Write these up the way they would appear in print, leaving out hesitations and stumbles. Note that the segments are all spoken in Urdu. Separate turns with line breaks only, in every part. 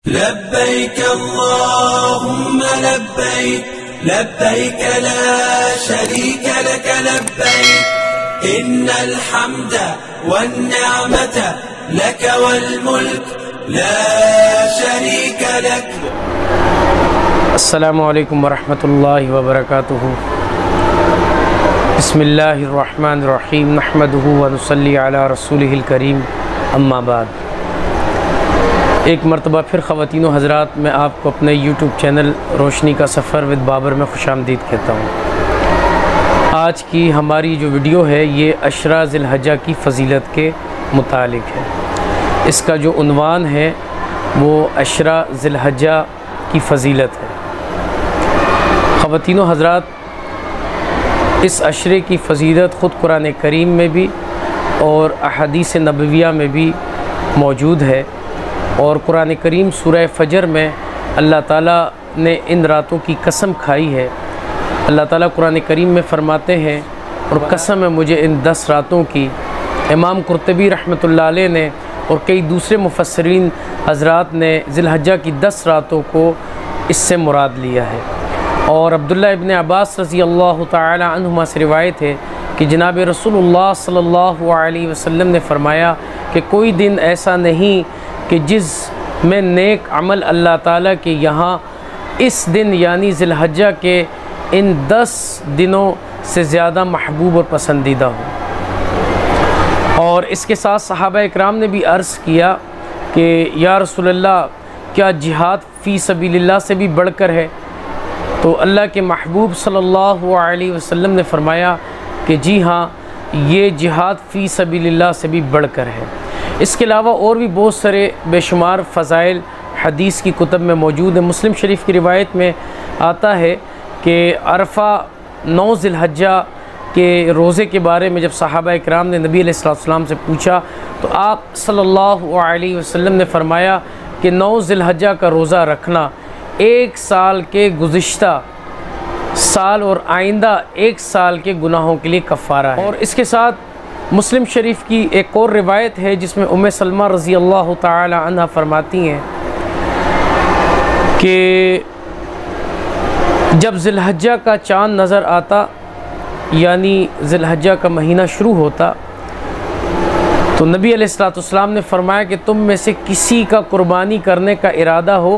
لبيك اللهم لبيك لبيك لا شريك لك لبيك إن الحمد والنعمة لك والملك لا شريك لك.
السلام علیکم ورحمۃ اللہ وبرکاتہ. بسم اللہ الرحمن الرحیم نحمدہ ونصلی علی رسولہ الکریم. اما بعد، ایک مرتبہ پھر خواتین و حضرات میں آپ کو اپنے یوٹیوب چینل روشنی کا سفر ود بابر میں خوش آمدید کہتا ہوں. آج کی ہماری جو ویڈیو ہے یہ عشرہ ذی الحجہ کی فضیلت کے متعلق ہے. اس کا جو عنوان ہے وہ عشرہ ذی الحجہ کی فضیلت ہے. خواتین و حضرات، اس عشرے کی فضیلت خود قرآن کریم میں بھی اور احادیث نبویہ میں بھی موجود ہے، اور قرآن کریم سورہ فجر میں اللہ تعالیٰ نے ان راتوں کی قسم کھائی ہے. اللہ تعالیٰ قرآن کریم میں فرماتے ہیں، اور قسم ہے مجھے ان 10 راتوں کی. امام قرطبی رحمۃ اللہ علیہ نے اور کئی دوسرے مفسرین حضرات نے ذی الحجہ کی 10 راتوں کو اس سے مراد لیا ہے. اور عبداللہ ابن عباس رضی اللہ تعالی عنہما سے روایت ہے کہ جناب رسول اللہ صلی اللہ علیہ وسلم نے فرمایا کہ کوئی دن ایسا نہیں کہ جس میں نیک عمل اللہ تعالیٰ کے یہاں اس دن یعنی ذی الحجہ کے ان 10 دنوں سے زیادہ محبوب اور پسندیدہ ہو. اور اس کے ساتھ صحابہ اکرام نے بھی عرض کیا کہ یا رسول اللہ، کیا جہاد فی سبیل اللہ سے بھی بڑھ کر ہے؟ تو اللہ کے محبوب صلی اللہ علیہ وسلم نے فرمایا کہ جی ہاں، یہ جہاد فی سبیل اللہ سے بھی بڑھ کر ہے. اس کے علاوہ اور بھی بہت سارے بے شمار فضائل حدیث کی کتب میں موجود ہیں. مسلم شریف کی روایت میں آتا ہے کہ عرفہ 9 ذی الحجہ کے روزے کے بارے میں جب صحابہ اکرام نے نبی علیہ السلام سے پوچھا تو آپ صلی اللہ علیہ وسلم نے فرمایا کہ 9 ذی الحجہ کا روزہ رکھنا 1 سال کے گزشتہ سال اور آئندہ 1 سال کے گناہوں کے لیے کفارہ ہے. اور اس کے ساتھ مسلم شریف کی ایک اور روایت ہے جس میں ام سلمہ رضی اللہ تعالی عنہ فرماتی ہیں کہ جب ذی الحجہ کا چاند نظر آتا، یعنی ذی الحجہ کا مہینہ شروع ہوتا، تو نبی علیہ السلام نے فرمایا کہ تم میں سے کسی کا قربانی کرنے کا ارادہ ہو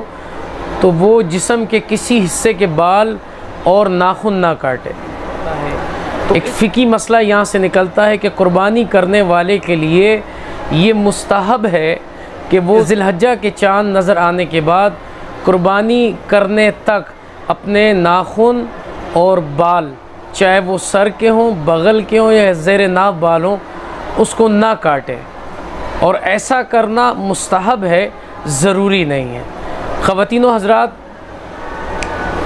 تو وہ جسم کے کسی حصے کے بال اور ناخن نہ کاٹے. ایک فقہی مسئلہ یہاں سے نکلتا ہے کہ قربانی کرنے والے کے لیے یہ مستحب ہے کہ وہ ذی الحجہ کے چاند نظر آنے کے بعد قربانی کرنے تک اپنے ناخن اور بال، چاہے وہ سر کے ہوں، بغل کے ہوں یا زیر ناف بال ہوں، اس کو نہ کاٹے. اور ایسا کرنا مستحب ہے، ضروری نہیں ہے. خواتین و حضرات،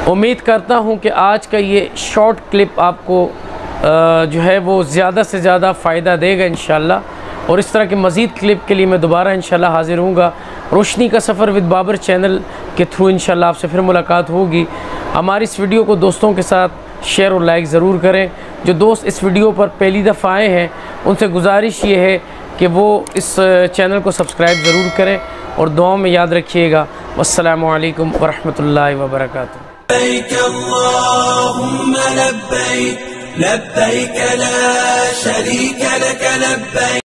امید کرتا ہوں کہ آج کا یہ شارٹ کلپ آپ کو جو ہے وہ زیادہ سے زیادہ فائدہ دے گا انشاءاللہ. اور اس طرح کے مزید کلپ کے لیے میں دوبارہ انشاءاللہ حاضر ہوں گا. روشنی کا سفر ود بابر چینل کے تھرو انشاءاللہ آپ سے پھر ملاقات ہوگی. ہماری اس ویڈیو کو دوستوں کے ساتھ شیئر اور لائک ضرور کریں. جو دوست اس ویڈیو پر پہلی دفعہ آئے ہیں ان سے گزارش یہ ہے کہ وہ اس چینل کو سبسکرائب ضرور کریں اور دعاؤں میں یاد رکھیے گا. والسلام علیکم ورحمۃ اللہ وبرکاتہ.
لبيك اللهم لبيك لبيك لا شريك لك لبيك.